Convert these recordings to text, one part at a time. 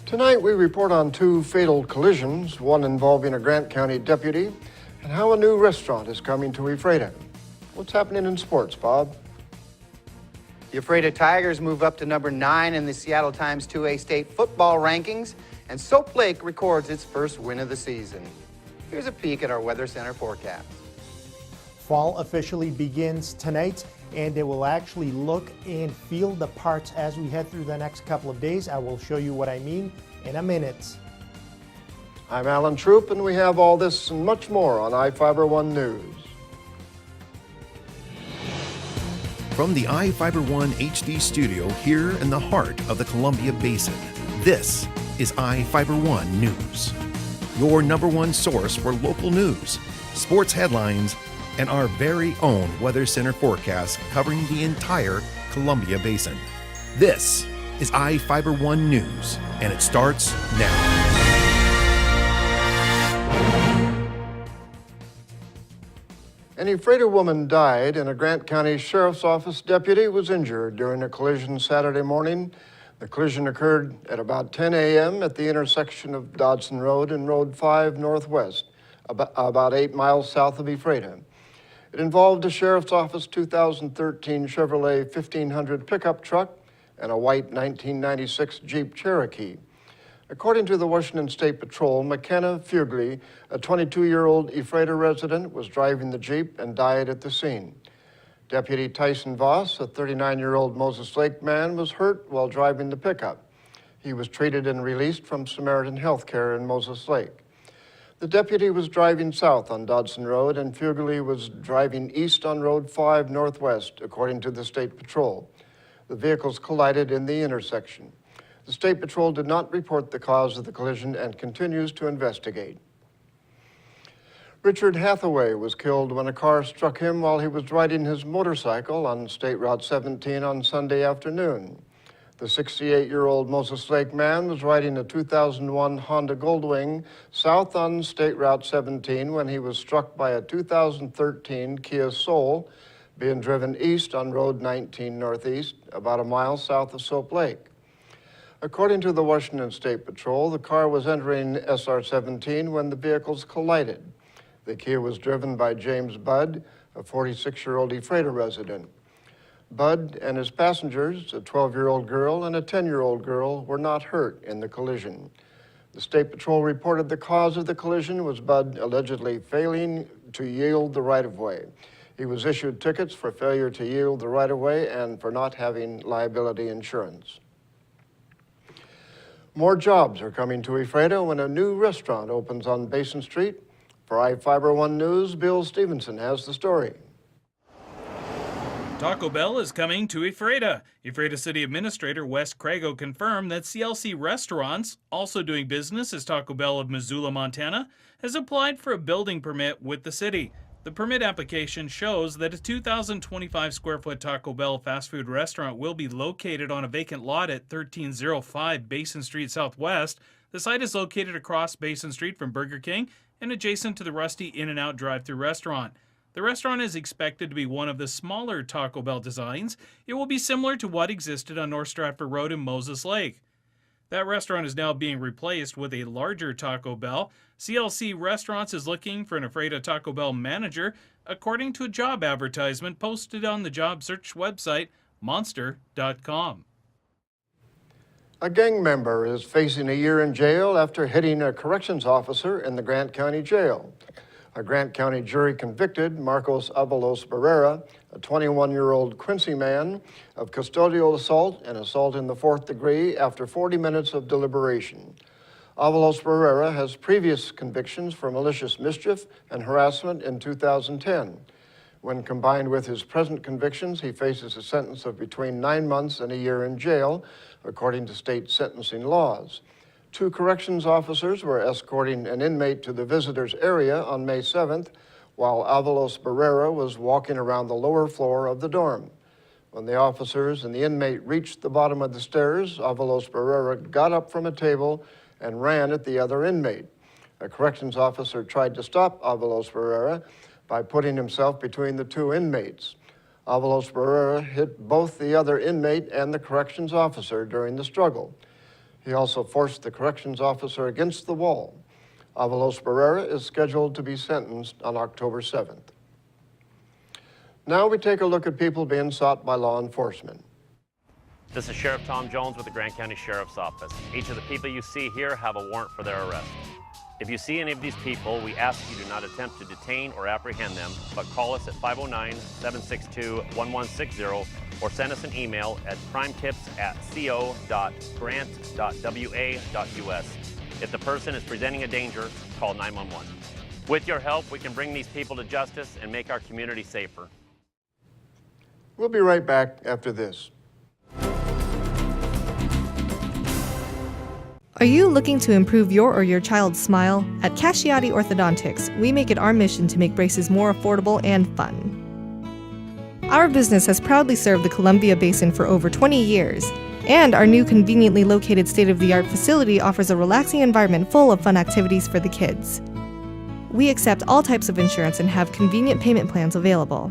Tonight we report on two fatal collisions, one involving a Grant County deputy, and how a new restaurant is coming to Ephrata. What's happening in sports, Bob? The Ephrata Tigers move up to number 9 in the Seattle Times 2A state football rankings, and Soap Lake records its first win of the season. Here's a peek at our Weather Center forecast. Fall officially begins tonight, and it will actually look and feel the parts as we head through the next couple of days. I will show you what I mean in a minute. I'm Alan Troop, and we have all this and much more on iFiber One News. From the iFiber One HD studio here in the heart of the Columbia Basin, this is iFiber One News, your #1 source for local news, sports headlines, and our very own Weather Center forecast covering the entire Columbia Basin. This is iFiber One News, and it starts now. An Ephrata woman died and a Grant County Sheriff's Office deputy was injured during a collision Saturday morning. The collision occurred at about 10 a.m. at the intersection of Dodson Road and Road 5 Northwest, about 8 miles south of Ephrata. It involved a Sheriff's Office 2013 Chevrolet 1500 pickup truck and a white 1996 Jeep Cherokee. According to the Washington State Patrol, McKenna Fugly, a 22-year-old Ephrata resident, was driving the Jeep and died at the scene. Deputy Tyson Voss, a 39-year-old Moses Lake man, was hurt while driving the pickup. He was treated and released from Samaritan Health Care in Moses Lake. The deputy was driving south on Dodson Road and Fugly was driving east on Road 5 Northwest, according to the State Patrol. The vehicles collided in the intersection. The State Patrol did not report the cause of the collision and continues to investigate. Richard Hathaway was killed when a car struck him while he was riding his motorcycle on State Route 17 on Sunday afternoon. The 68-year-old Moses Lake man was riding a 2001 Honda Goldwing south on State Route 17 when he was struck by a 2013 Kia Soul being driven east on Road 19 Northeast, about a mile south of Soap Lake. According to the Washington State Patrol, the car was entering SR 17 when the vehicles collided. The Kia was driven by James Budd, a 46-year-old Ephrata resident. Budd and his passengers, a 12-year-old girl and a 10-year-old girl, were not hurt in the collision. The State Patrol reported the cause of the collision was Budd allegedly failing to yield the right-of-way. He was issued tickets for failure to yield the right-of-way and for not having liability insurance. More jobs are coming to Ephrata when a new restaurant opens on Basin Street. For iFiber One News, Bill Stevenson has the story. Taco Bell is coming to Ephrata. Ephrata City Administrator Wes Crago confirmed that CLC Restaurants, also doing business as Taco Bell of Missoula, Montana, has applied for a building permit with the city. The permit application shows that a 2,025 square foot Taco Bell fast food restaurant will be located on a vacant lot at 1305 Basin Street Southwest. The site is located across Basin Street from Burger King and adjacent to the Rusty In-N-Out drive-thru restaurant. The restaurant is expected to be one of the smaller Taco Bell designs. It will be similar to what existed on North Stratford Road in Moses Lake. That restaurant is now being replaced with a larger Taco Bell. CLC Restaurants is looking for an Ephrata Taco Bell manager, according to a job advertisement posted on the job search website, monster.com. A gang member is facing a year in jail after hitting a corrections officer in the Grant County Jail. A Grant County jury convicted Marcos Avalos Barrera, a 21-year-old Quincy man, of custodial assault and assault in the 4th degree after 40 minutes of deliberation. Avalos Barrera has previous convictions for malicious mischief and harassment in 2010. When combined with his present convictions, he faces a sentence of between 9 months and a year in jail, according to state sentencing laws. 2 corrections officers were escorting an inmate to the visitors area on May 7th, while Avalos Barrera was walking around the lower floor of the dorm. When the officers and the inmate reached the bottom of the stairs, Avalos Barrera got up from a table and ran at the other inmate. A corrections officer tried to stop Avalos Barrera by putting himself between the 2 inmates. Avalos Barrera hit both the other inmate and the corrections officer during the struggle. He also forced the corrections officer against the wall. Avalos Barrera is scheduled to be sentenced on October 7th. Now we take a look at people being sought by law enforcement. This is Sheriff Tom Jones with the Grant County Sheriff's Office. Each of the people you see here have a warrant for their arrest. If you see any of these people, we ask you do not attempt to detain or apprehend them, but call us at 509-762-1160 or send us an email at crimetips@co.grant.wa.us. If the person is presenting a danger, call 911. With your help, we can bring these people to justice and make our community safer. We'll be right back after this. Are you looking to improve your or your child's smile? At Casciati Orthodontics, we make it our mission to make braces more affordable and fun. Our business has proudly served the Columbia Basin for over 20 years, and our new conveniently located state-of-the-art facility offers a relaxing environment full of fun activities for the kids. We accept all types of insurance and have convenient payment plans available.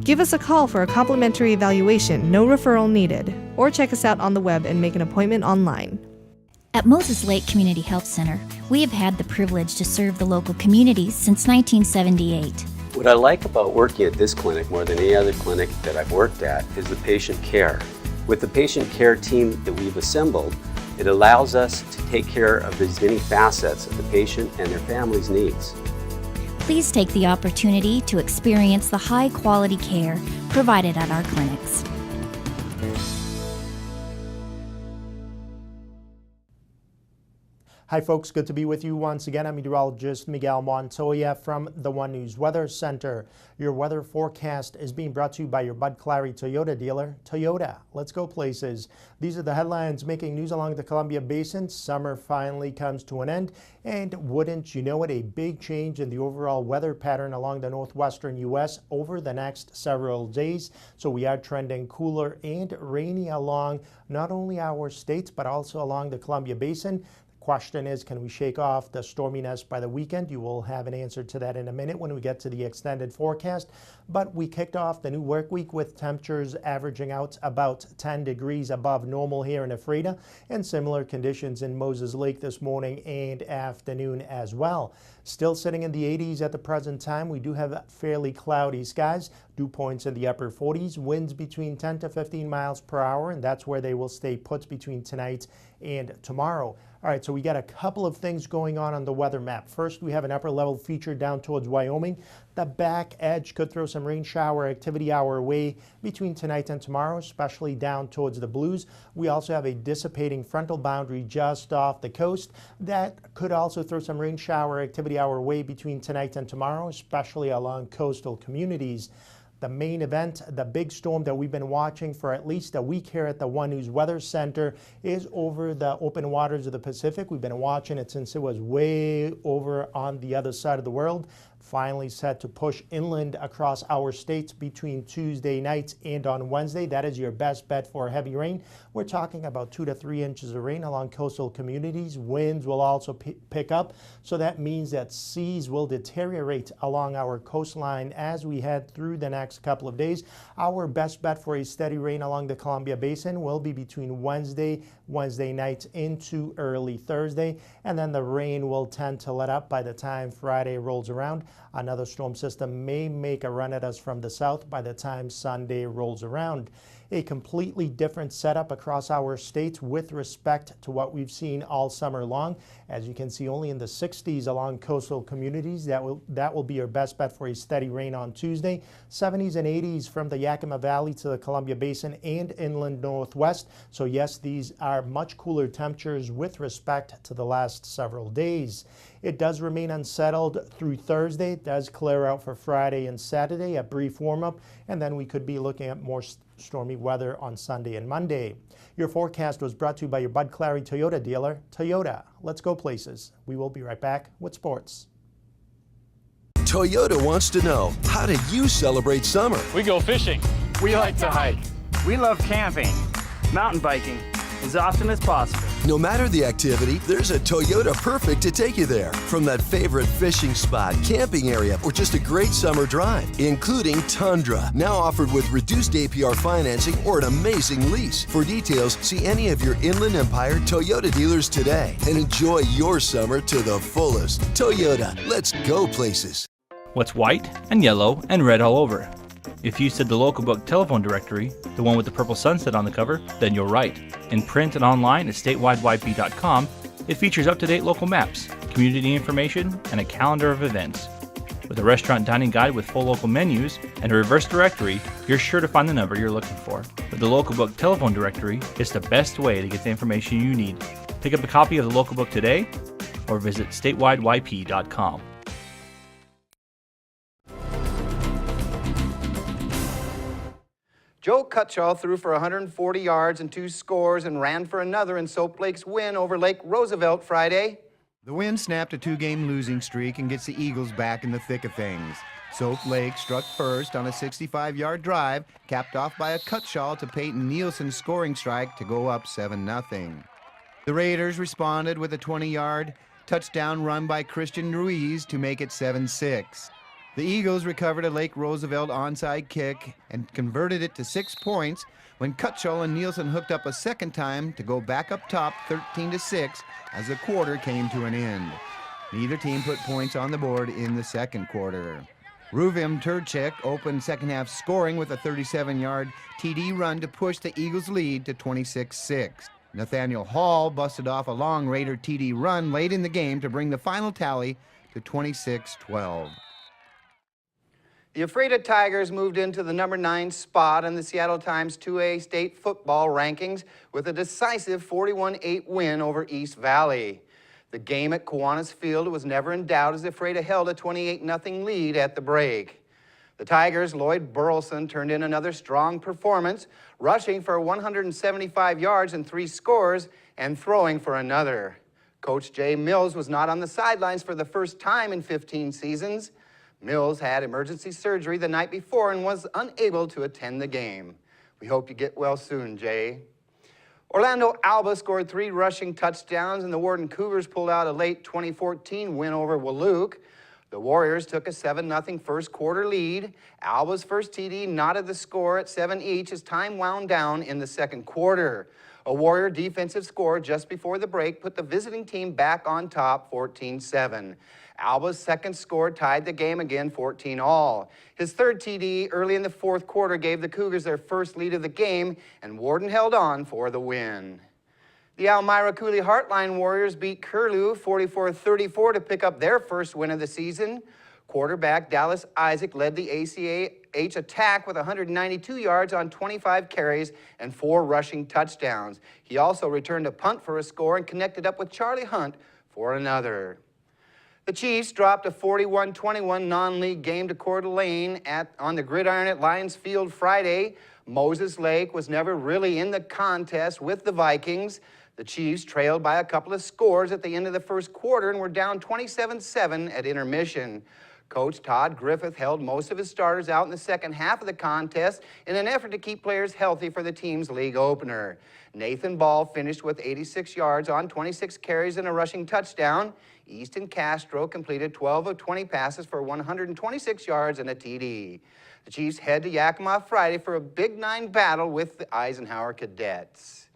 Give us a call for a complimentary evaluation, no referral needed, or check us out on the web and make an appointment online. At Moses Lake Community Health Center, we have had the privilege to serve the local communities since 1978. What I like about working at this clinic more than any other clinic that I've worked at is the patient care. With the patient care team that we've assembled, it allows us to take care of as many facets of the patient and their family's needs. Please take the opportunity to experience the high-quality care provided at our clinics. Hi folks, good to be with you once again. I'm meteorologist Miguel Montoya from the One News Weather Center. Your weather forecast is being brought to you by your Bud Clary Toyota dealer, Toyota. Let's go places. These are the headlines making news along the Columbia Basin. Summer finally comes to an end, and wouldn't you know it, a big change in the overall weather pattern along the northwestern U.S. over the next several days. So we are trending cooler and rainy along not only our states, but also along the Columbia Basin. Question is, can we shake off the storminess by the weekend? You will have an answer to that in a minute when we get to the extended forecast. But we kicked off the new work week with temperatures averaging out about 10 degrees above normal here in Ephrata, and similar conditions in Moses Lake this morning and afternoon as well. Still sitting in the 80s at the present time. We do have fairly cloudy skies, dew points in the upper 40s, winds between 10 to 15 miles per hour, and that's where they will stay put between tonight and tomorrow. All right, so we got a couple of things going on the weather map. First, we have an upper level feature down towards Wyoming. The back edge could throw some rain shower activity our way between tonight and tomorrow, especially down towards the Blues. We also have a dissipating frontal boundary just off the coast that could also throw some rain shower activity our way between tonight and tomorrow, especially along coastal communities. The main event, the big storm that we've been watching for at least a week here at the One News Weather Center, is over the open waters of the Pacific. We've been watching it since it was way over on the other side of the world. Finally set to push inland across our states between Tuesday night and on Wednesday. That is your best bet for heavy rain. We're talking about 2 to 3 inches of rain along coastal communities. Winds will also pick up, so that means that seas will deteriorate along our coastline as we head through the next couple of days. Our best bet for a steady rain along the Columbia Basin will be between Wednesday night into early Thursday, and then the rain will tend to let up by the time Friday rolls around. Another storm system may make a run at us from the south by the time Sunday rolls around. A completely different setup across our states with respect to what we've seen all summer long. As you can see, only in the 60s along coastal communities. That will be your best bet for a steady rain on Tuesday. 70s and 80s from the Yakima Valley to the Columbia Basin and inland northwest. So yes, these are much cooler temperatures with respect to the last several days. It does remain unsettled through Thursday. It does clear out for Friday and Saturday, a brief warm-up, and then we could be looking at more stormy weather on Sunday and Monday. Your forecast was brought to you by your Bud Clary Toyota dealer, Toyota. Let's go places. We will be right back with sports. Toyota wants to know, how did you celebrate summer? We go fishing. We like to hike. We love camping, mountain biking. as often as possible. No matter the activity, there's a Toyota perfect to take you there. From that favorite fishing spot, camping area, or just a great summer drive, including Tundra. Now offered with reduced APR financing or an amazing lease. For details, see any of your Inland Empire Toyota dealers today and enjoy your summer to the fullest. Toyota, let's go places. What's white and yellow and red all over? If you said the local book telephone directory, the one with the purple sunset on the cover, then you're right. In print and online at statewideyp.com, it features up-to-date local maps, community information, and a calendar of events. With a restaurant dining guide with full local menus and a reverse directory, you're sure to find the number you're looking for. With the local book telephone directory, it's the best way to get the information you need. Pick up a copy of the local book today or visit statewideyp.com. Joe Cutshall threw for 140 yards and 2 scores and ran for another in Soap Lake's win over Lake Roosevelt Friday. The win snapped a 2-game losing streak and gets the Eagles back in the thick of things. Soap Lake struck first on a 65-yard drive, capped off by a Cutshall to Peyton Nielsen's scoring strike to go up 7-0. The Raiders responded with a 20-yard touchdown run by Christian Ruiz to make it 7-6. The Eagles recovered a Lake Roosevelt onside kick and converted it to 6 points when Cutshall and Nielsen hooked up a second time to go back up top 13-6 as the quarter came to an end. Neither team put points on the board in the second quarter. Ruvim Turchek opened second half scoring with a 37-yard TD run to push the Eagles' lead to 26-6. Nathaniel Hall busted off a long Raider TD run late in the game to bring the final tally to 26-12. The Ephrata Tigers moved into the number 9 spot in the Seattle Times 2A state football rankings with a decisive 41-8 win over East Valley. The game at Kiwanis Field was never in doubt as Ephrata held a 28-0 lead at the break. The Tigers' Lloyd Burleson turned in another strong performance, rushing for 175 yards and 3 scores and throwing for another. Coach Jay Mills was not on the sidelines for the first time in 15 seasons. Mills had emergency surgery the night before and was unable to attend the game. We hope you get well soon, Jay. Orlando Alba scored 3 rushing touchdowns, and the Warden Cougars pulled out a late 2014 win over Walook. The Warriors took a 7-0 first quarter lead. Alba's first TD knotted the score at 7 each as time wound down in the second quarter. A Warrior defensive score just before the break put the visiting team back on top 14-7. Alba's second score tied the game again 14-all. His third TD early in the fourth quarter gave the Cougars their first lead of the game, and Warden held on for the win. The Elmira Cooley Heartline Warriors beat Curlew 44-34 to pick up their first win of the season. Quarterback Dallas Isaac led the ACH attack with 192 yards on 25 carries and 4 rushing touchdowns. He also returned a punt for a score and connected up with Charlie Hunt for another. The Chiefs dropped a 41-21 non-league game to Coeur d'Alene on the gridiron at Lions Field Friday. Moses Lake was never really in the contest with the Vikings. The Chiefs trailed by a couple of scores at the end of the first quarter and were down 27-7 at intermission. Coach Todd Griffith held most of his starters out in the second half of the contest in an effort to keep players healthy for the team's league opener. Nathan Ball finished with 86 yards on 26 carries and a rushing touchdown. Easton Castro completed 12 of 20 passes for 126 yards and a TD. The Chiefs head to Yakima Friday for a Big 9 battle with the Eisenhower Cadets.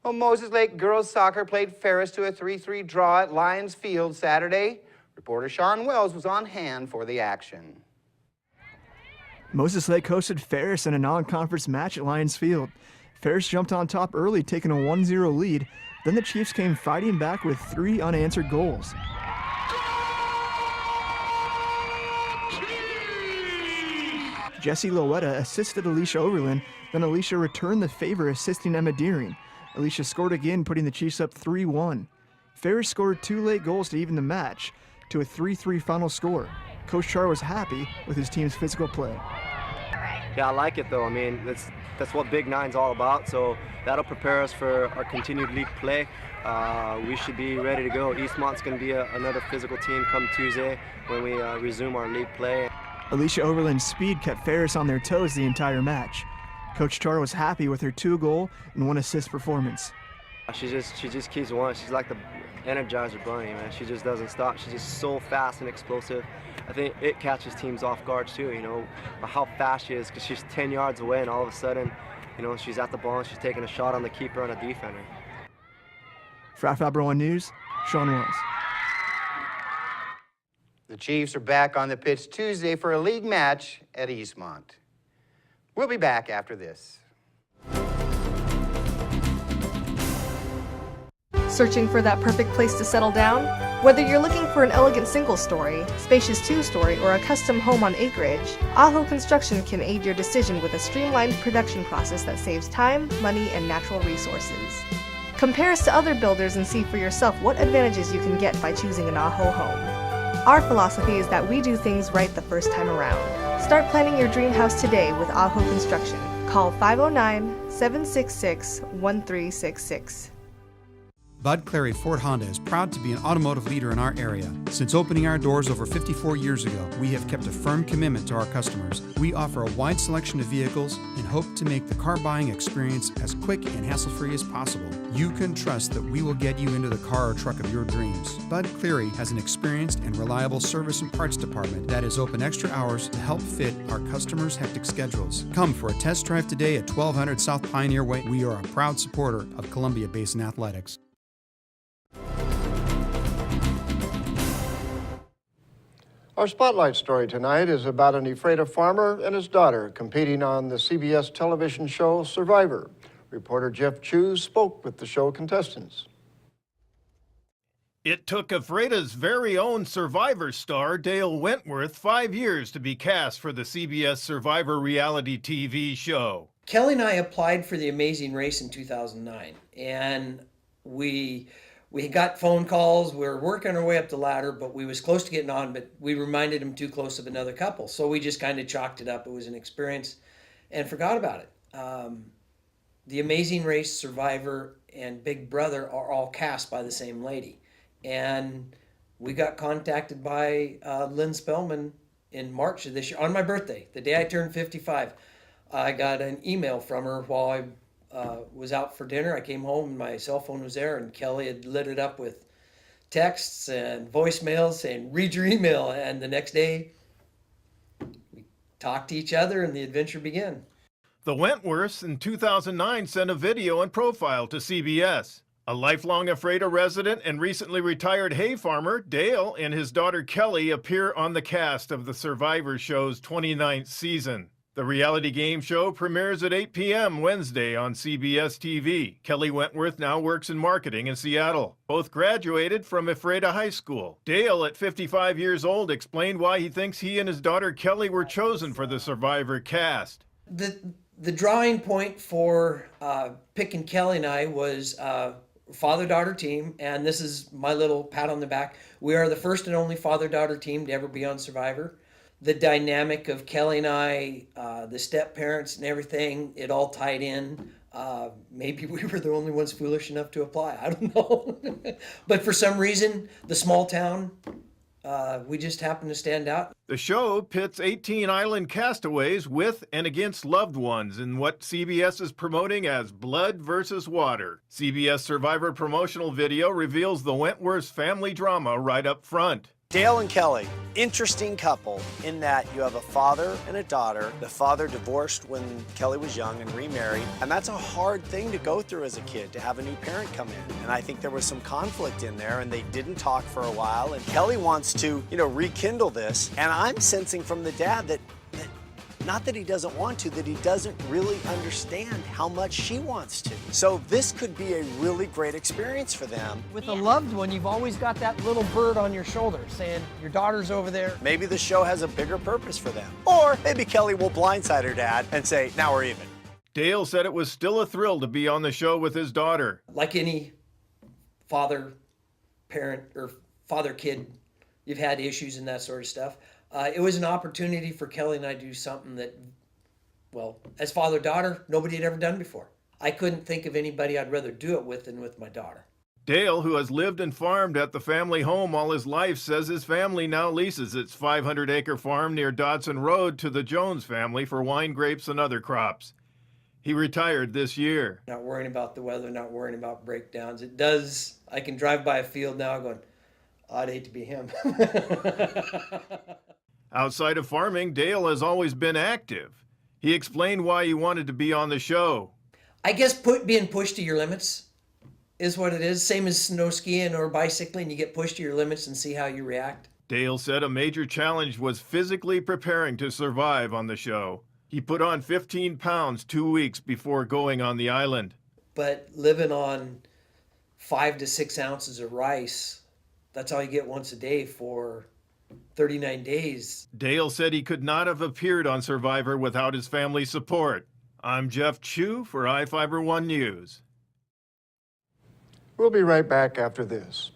Well, Moses Lake girls soccer played Ferris to a 3-3 draw at Lions Field Saturday. Reporter Sean Wells was on hand for the action. Moses Lake hosted Ferris in a non-conference match at Lions Field. Ferris jumped on top early, taking a 1-0 lead. Then the Chiefs came fighting back with 3 unanswered goals. Jesse Loetta assisted Alicia Oberlin, then Alicia returned the favor, assisting Emma Deering. Alicia scored again, putting the Chiefs up 3-1. Ferris scored 2 late goals to even the match to a 3-3 final score. Coach Char was happy with his team's physical play. Yeah, I like it though. I mean, that's what Big 9's all about, so that'll prepare us for our continued league play. We should be ready to go. Eastmont's going to be another physical team come Tuesday when we resume our league play. Alicia Oberlin's speed kept Ferris on their toes the entire match. Coach Char was happy with her 2-goal and 1-assist performance. She just keeps going. She's like the Energizer Bunny, man. She just doesn't stop. She's just so fast and explosive. I think it catches teams off guard too, you know, by how fast she is, because she's 10 yards away and all of a sudden, you know, she's at the ball and she's taking a shot on the keeper and a defender. For iFiber One News, Sean Wells. The Chiefs are back on the pitch Tuesday for a league match at Eastmont. We'll be back after this. Searching for that perfect place to settle down? Whether you're looking for an elegant single-story, spacious two-story, or a custom home on acreage, Aho Construction can aid your decision with a streamlined production process that saves time, money, and natural resources. Compare us to other builders and see for yourself what advantages you can get by choosing an Aho home. Our philosophy is that we do things right the first time around. Start planning your dream house today with Aho Construction. Call 509-766-1366. Bud Clary Ford Honda is proud to be an automotive leader in our area. Since opening our doors over 54 years ago, we have kept a firm commitment to our customers. We offer a wide selection of vehicles and hope to make the car buying experience as quick and hassle-free as possible. You can trust that we will get you into the car or truck of your dreams. Bud Cleary has an experienced and reliable service and parts department that is open extra hours to help fit our customers' hectic schedules. Come for a test drive today at 1200 South Pioneer Way. We are a proud supporter of Columbia Basin Athletics. Our spotlight story tonight is about an Ephrata farmer and his daughter competing on the CBS television show Survivor. Reporter Jeff Chu spoke with the show contestants. It took Ephrata's very own Survivor star, Dale Wentworth, 5 years to be cast for the CBS Survivor reality TV show. Kelly and I applied for The Amazing Race in 2009, and we got phone calls. We were working our way up the ladder, but we was close to getting on, but we reminded him too close of another couple. So we just kind of chalked it up. It was an experience and forgot about it. The Amazing Race, Survivor, and Big Brother are all cast by the same lady. And we got contacted by Lynn Spellman in March of this year, on my birthday, the day I turned 55. I got an email from her while I was out for dinner. I came home and my cell phone was there, and Kelly had lit it up with texts and voicemails saying, read your email. And the next day we talked to each other and the adventure began. The Wentworths in 2009 sent a video and profile to CBS. A lifelong Ephrata resident and recently retired hay farmer, Dale, and his daughter Kelly appear on the cast of the Survivor show's 29th season. The reality game show premieres at 8 p.m. Wednesday on CBS TV. Kelly Wentworth now works in marketing in Seattle. Both graduated from Ephrata High School. Dale, at 55 years old, explained why he thinks he and his daughter Kelly were chosen for the Survivor cast. The drawing point for picking Kelly and I was father-daughter team, and this is my little pat on the back. We are the first and only father-daughter team to ever be on Survivor. The dynamic of Kelly and I, the step-parents and everything, it all tied in. Maybe we were the only ones foolish enough to apply. I don't know. But for some reason, the small town, we just happened to stand out. The show pits 18 island castaways with and against loved ones in what CBS is promoting as blood versus water. CBS Survivor promotional video reveals the Wentworth's family drama right up front. Dale and Kelly, interesting couple in that you have a father and a daughter. The father divorced when Kelly was young and remarried, and that's a hard thing to go through as a kid, to have a new parent come in. And I think there was some conflict in there, and they didn't talk for a while, and Kelly wants to, rekindle this, and I'm sensing from the dad that not that he doesn't want to, that he doesn't really understand how much she wants to. So this could be a really great experience for them. With a loved one, you've always got that little bird on your shoulder saying, your daughter's over there. Maybe the show has a bigger purpose for them. Or maybe Kelly will blindside her dad and say, now we're even. Dale said it was still a thrill to be on the show with his daughter. Like any father, parent, or father-kid, you've had issues and that sort of stuff. It was an opportunity for Kelly and I to do something that, well, as father-daughter, nobody had ever done before. I couldn't think of anybody I'd rather do it with than with my daughter. Dale, who has lived and farmed at the family home all his life, says his family now leases its 500-acre farm near Dodson Road to the Jones family for wine, grapes, and other crops. He retired this year. Not worrying about the weather, not worrying about breakdowns. It does, I can drive by a field now going, I'd hate to be him. Outside of farming, Dale has always been active. He explained why he wanted to be on the show. I guess being pushed to your limits is what it is. Same as snow skiing or bicycling. You get pushed to your limits and see how you react. Dale said a major challenge was physically preparing to survive on the show. He put on 15 pounds 2 weeks before going on the island. But living on 5 to 6 ounces of rice, that's all you get once a day for 39 days. Dale said he could not have appeared on Survivor without his family's support. I'm Jeff Chu for iFiber One News. We'll be right back after this.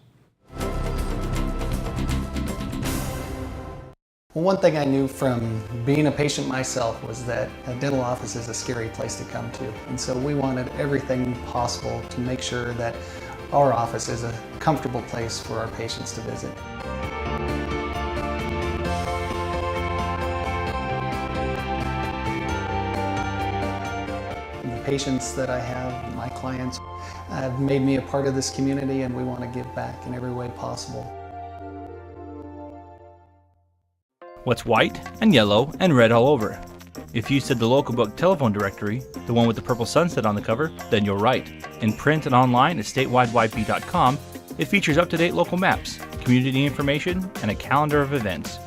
Well, one thing I knew from being a patient myself was that a dental office is a scary place to come to. And so we wanted everything possible to make sure that our office is a comfortable place for our patients to visit. The patients that I have, my clients, have made me a part of this community, and we want to give back in every way possible. What's white and yellow and red all over? If you said the local book telephone directory, the one with the purple sunset on the cover, then you're right. In print and online at statewideyp.com, it features up-to-date local maps, community information, and a calendar of events.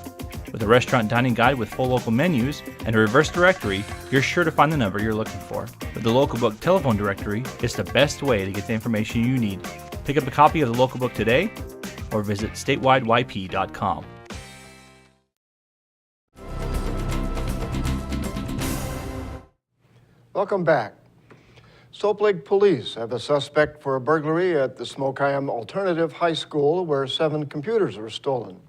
With a restaurant dining guide with full local menus and a reverse directory, you're sure to find the number you're looking for. With the local book telephone directory, it's the best way to get the information you need. Pick up a copy of the local book today or visit statewideyp.com. Welcome back. Soap Lake Police have a suspect for a burglary at the Smokeyam Alternative High School where 7 computers were stolen.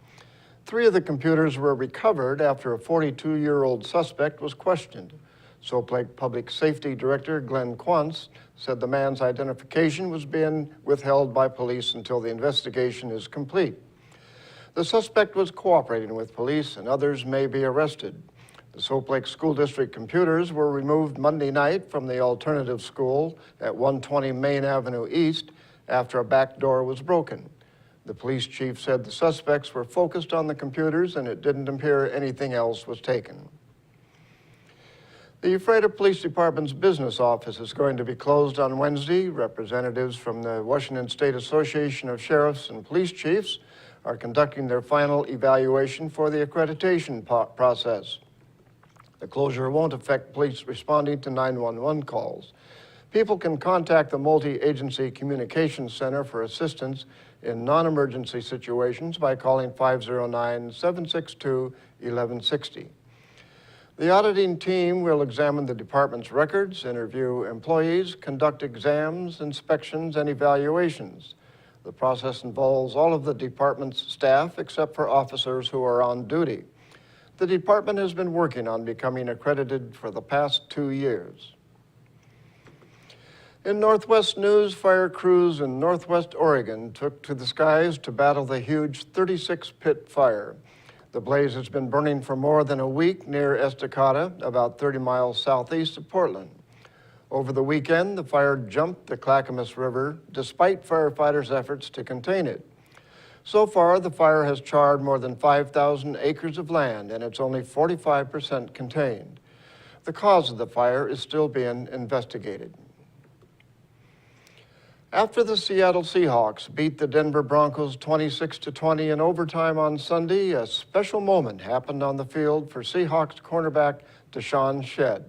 3 of the computers were recovered after a 42-year-old suspect was questioned. Soap Lake Public Safety Director Glenn Quantz said the man's identification was being withheld by police until the investigation is complete. The suspect was cooperating with police and others may be arrested. The Soap Lake School District computers were removed Monday night from the alternative school at 120 Main Avenue East after a back door was broken. The police chief said the suspects were focused on the computers and it didn't appear anything else was taken. The Ephrata Police Department's business office is going to be closed on Wednesday. Representatives from the Washington State Association of Sheriffs and Police Chiefs are conducting their final evaluation for the accreditation process. The closure won't affect police responding to 911 calls. People can contact the Multi-Agency Communications Center for assistance in non-emergency situations by calling 509-762-1160. The auditing team will examine the department's records, interview employees, conduct exams, inspections, and evaluations. The process involves all of the department's staff except for officers who are on duty. The department has been working on becoming accredited for the past 2 years. In Northwest news, fire crews in Northwest Oregon took to the skies to battle the huge 36-pit fire. The blaze has been burning for more than a week near Estacada, about 30 miles southeast of Portland. Over the weekend, the fire jumped the Clackamas River despite firefighters' efforts to contain it. So far, the fire has charred more than 5,000 acres of land, and it's only 45% contained. The cause of the fire is still being investigated. After the Seattle Seahawks beat the Denver Broncos 26-20 in overtime on Sunday, a special moment happened on the field for Seahawks cornerback Deshaun Shedd.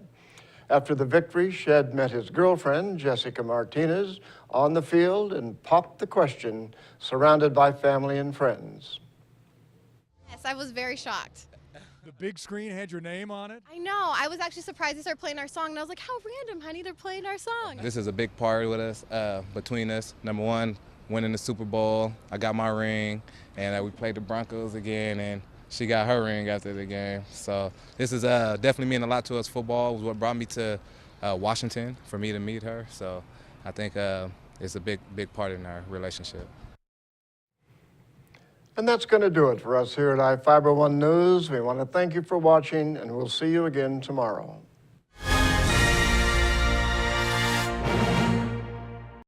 After the victory, Shedd met his girlfriend, Jessica Martinez, on the field and popped the question, surrounded by family and friends. Yes, I was very shocked. The big screen had your name on it? I know. I was actually surprised they started playing our song, and I was like, how random, honey, they're playing our song. This is a big part with us, between us. Number one, winning the Super Bowl. I got my ring, and we played the Broncos again, and she got her ring after the game. So this is definitely mean a lot to us. Football was what brought me to Washington for me to meet her. So I think it's a big part in our relationship. And that's going to do it for us here at iFiber One News. We want to thank you for watching, and we'll see you again tomorrow.